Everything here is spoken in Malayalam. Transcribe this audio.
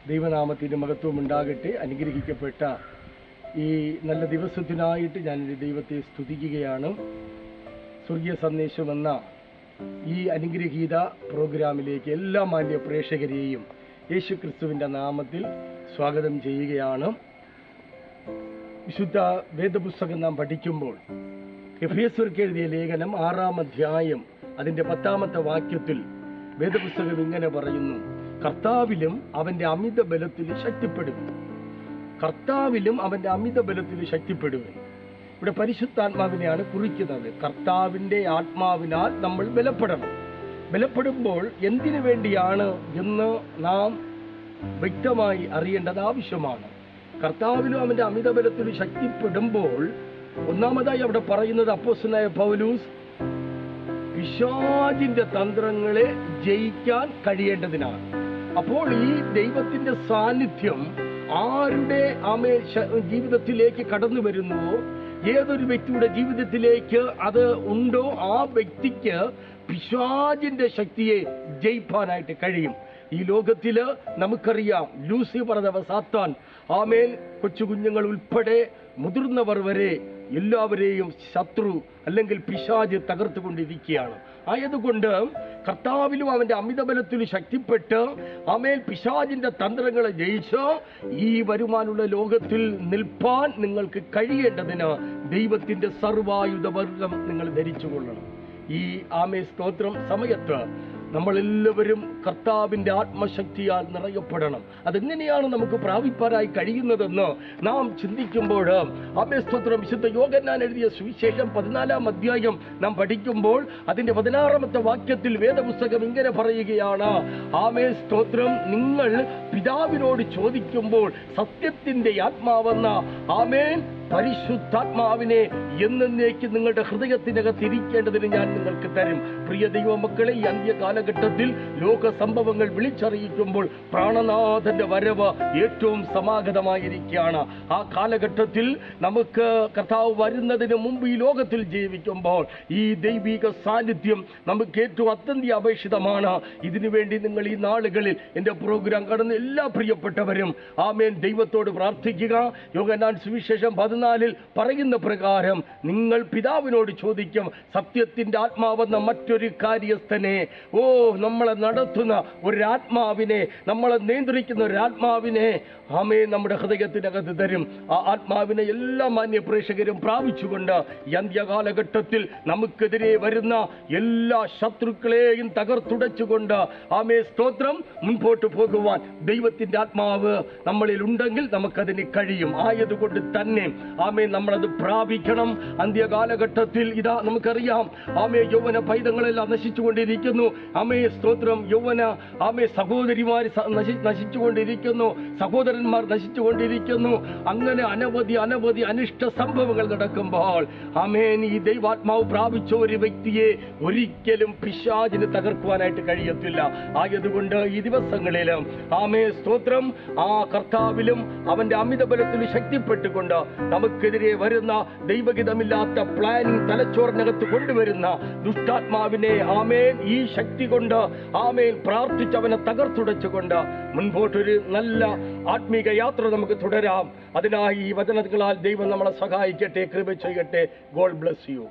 ദൈവനാമത്തിൻ്റെ മഹത്വം ഉണ്ടാകട്ടെ. അനുഗ്രഹിക്കപ്പെട്ട ഈ നല്ല ദിവസത്തിനായിട്ട് ഞാനൊരു ദൈവത്തെ സ്തുതിക്കുകയാണ്. സ്വർഗീയ സന്ദേശം എന്ന ഈ അനുഗ്രഹീത പ്രോഗ്രാമിലേക്ക് എല്ലാ മാന്യ പ്രേക്ഷകരെയും യേശു ക്രിസ്തുവിൻ്റെ നാമത്തിൽ സ്വാഗതം ചെയ്യുകയാണ്. വിശുദ്ധ വേദപുസ്തകം നാം പഠിക്കുമ്പോൾ എഫേസ്യർക്ക് എഴുതിയ ലേഖനം 6-ാം അധ്യായം അതിൻ്റെ 10-ാമത്തെ വാക്യത്തിൽ വേദപുസ്തകം ഇങ്ങനെ പറയുന്നു: കർത്താവിലും അവൻ്റെ അമിത ബലത്തിൽ ശക്തിപ്പെടുവൻ. കർത്താവിലും അവൻ്റെ അമിത ബലത്തിൽ ശക്തിപ്പെടുവൻ. ഇവിടെ പരിശുദ്ധാത്മാവിനെയാണ് കുറിക്കുന്നത്. കർത്താവിൻ്റെ ആത്മാവിനാൽ നമ്മൾ ബലപ്പെടണം. ബലപ്പെടുമ്പോൾ എന്തിനു വേണ്ടിയാണ് എന്ന് നാം വ്യക്തമായി അറിയേണ്ടത് ആവശ്യമാണ്. കർത്താവിലും അവൻ്റെ അമിത ബലത്തിൽ ശക്തിപ്പെടുമ്പോൾ ഒന്നാമതായി അവിടെ പറയുന്നത് അപ്പോസ്തലനായ പൗലോസ് പിശാചിന്റെ തന്ത്രങ്ങളെ ജയിക്കാൻ കഴിയേണ്ടതിനാണ്. അപ്പോൾ ഈ ദൈവത്തിന്റെ സാന്നിധ്യം ആരുടെ ജീവിതത്തിലേക്ക് കടന്നു വരുന്നുവോ, ഏതൊരു വ്യക്തിയുടെ ജീവിതത്തിലേക്ക് അത് ഉണ്ടോ, ആ വ്യക്തിക്ക് പിശാചിന്റെ ശക്തിയെ ജയിപ്പാനായിട്ട് കഴിയും. ഈ ലോകത്തില് നമുക്കറിയാം, ലൂസിഫർ അഥവാ സാത്താൻ കൊച്ചു കുഞ്ഞുങ്ങൾ ഉൾപ്പെടെ മുതിർന്നവർ വരെ എല്ലാവരെയും ശത്രു അല്ലെങ്കിൽ പിശാച് തകർത്തുകൊണ്ടിരിക്കുകയാണ്. ആയതുകൊണ്ട് കർത്താവിലും അവൻ്റെ അമിതബലത്തിൽ ശക്തിപ്പെട്ട് പിശാചിന്റെ തന്ത്രങ്ങളെ ജയിച്ച് ഈ വരുമാനുള്ള ലോകത്തിൽ നിൽപ്പാൻ നിങ്ങൾക്ക് കഴിയേണ്ടതിന് ദൈവത്തിന്റെ സർവായുധവർഗം നിങ്ങൾ ധരിച്ചുകൊള്ളണം. ഈ സ്തോത്രം സമയത്ത് നമ്മളെല്ലാവരും കർത്താവിൻ്റെ ആത്മശക്തിയാൽ നിറയപ്പെടണം. അതെങ്ങനെയാണ് നമുക്ക് പ്രാപിപ്പാനായി കഴിയുന്നതെന്ന് നാം ചിന്തിക്കുമ്പോൾ സ്തോത്രം വിശുദ്ധ യോഹന്നാൻ എഴുതിയ സുവിശേഷം 14-ാം അധ്യായം നാം പഠിക്കുമ്പോൾ അതിൻ്റെ 16-ാമത്തെ വാക്യത്തിൽ വേദപുസ്തകം ഇങ്ങനെ പറയുകയാണ്: സ്തോത്രം, നിങ്ങൾ പിതാവിനോട് ചോദിക്കുമ്പോൾ സത്യത്തിൻ്റെ ആത്മാവെന്ന പരിശുദ്ധാത്മാവിനെ എന്നേക്ക് നിങ്ങളുടെ ഹൃദയത്തിനകത്ത് ഇരിക്കേണ്ടതിന് ഞാൻ നിങ്ങൾക്ക് തരും. പ്രിയ ദൈവമക്കളെ, ഈ അന്ത്യകാലഘട്ടത്തിൽ ലോക സംഭവങ്ങൾ വിളിച്ചറിയിക്കുമ്പോൾ പ്രാണനാഥന്റെ വരവ് ഏറ്റവും സമാഗതമായിരിക്കുകയാണ്. ആ കാലഘട്ടത്തിൽ നമുക്ക് കർത്താവ് വരുന്നതിന് മുമ്പ് ഈ ലോകത്തിൽ ജീവിക്കുമ്പോൾ ഈ ദൈവിക സാന്നിധ്യം നമുക്ക് ഏറ്റവും അത്യന്താപേക്ഷിതമാണ്. ഇതിനുവേണ്ടി നിങ്ങൾ ഈ നാളുകളിൽ എൻ്റെ പ്രോഗ്രാം കടന്ന് എല്ലാ പ്രിയപ്പെട്ടവരും ദൈവത്തോട് പ്രാർത്ഥിക്കുക. യോഹന്നാൻ സുവിശേഷം 14-ൽ പറയുന്ന പ്രകാരം നിങ്ങൾ പിതാവിനോട് ചോദിക്കും, സത്യത്തിന്റെ ആത്മാവെന്ന മറ്റൊരു കാര്യസ്ഥനെ, നമ്മളെ നടത്തുന്ന ഒരാത്മാവിനെ, നമ്മളെ നിയന്ത്രിക്കുന്ന ഒരാത്മാവിനെ നമ്മുടെ ഹൃദയത്തിനകത്ത് തരും. ആ ആത്മാവിനെ എല്ലാ മാന്യ പ്രേക്ഷകരും പ്രാപിച്ചുകൊണ്ട് ഈ അന്ത്യകാലഘട്ടത്തിൽ നമുക്കെതിരെ വരുന്ന എല്ലാ ശത്രുക്കളെയും തകർത്തുടച്ചുകൊണ്ട് സ്തോത്രം മുൻപോട്ട് പോകുവാൻ ദൈവത്തിന്റെ ആത്മാവ് നമ്മളിൽ ഉണ്ടെങ്കിൽ നമുക്കതിന് കഴിയും. ആയതുകൊണ്ട് തന്നെ നമ്മളത് പ്രാപിക്കണം. അന്ത്യകാലഘട്ടത്തിൽ ഇതാ നമുക്കറിയാം, യൗവന പൈതങ്ങളെല്ലാം നശിച്ചുകൊണ്ടിരിക്കുന്നു. സ്തോത്രം, യൗവന സഹോദരിമാർ നശിച്ചുകൊണ്ടിരിക്കുന്നു, സഹോദരന്മാർ നശിച്ചുകൊണ്ടിരിക്കുന്നു. അങ്ങനെ അനവധി അനിഷ്ട സംഭവങ്ങൾ നടക്കുമ്പോൾ ഈ ദൈവാത്മാവ് പ്രാപിച്ച ഒരു വ്യക്തിയെ ഒരിക്കലും പിശാചിന് തകർക്കുവാനായിട്ട് കഴിയത്തില്ല. ആയതുകൊണ്ട് ഈ ദിവസങ്ങളിലും സ്തോത്രം, കർത്താവിലും അവന്റെ അമിതബലത്തിൽ ശക്തിപ്പെട്ടുകൊണ്ട് നമുക്കെതിരെ വരുന്ന ദൈവഹിതമില്ലാത്ത പ്ലാനിങ് തലച്ചോറിനകത്ത് കൊണ്ടുവരുന്ന ദുഷ്ടാത്മാവിനെ ഈ ശക്തി കൊണ്ട് പ്രാർത്ഥിച്ച് അവനെ തകർത്തുടച്ചുകൊണ്ട് മുൻപോട്ടൊരു നല്ല ആത്മീക യാത്ര നമുക്ക് തുടരാം. അതിനായി ഈ വചനങ്ങളാൽ ദൈവം നമ്മളെ സഹായിക്കട്ടെ, കൃപ ചെയ്യട്ടെ. God bless you.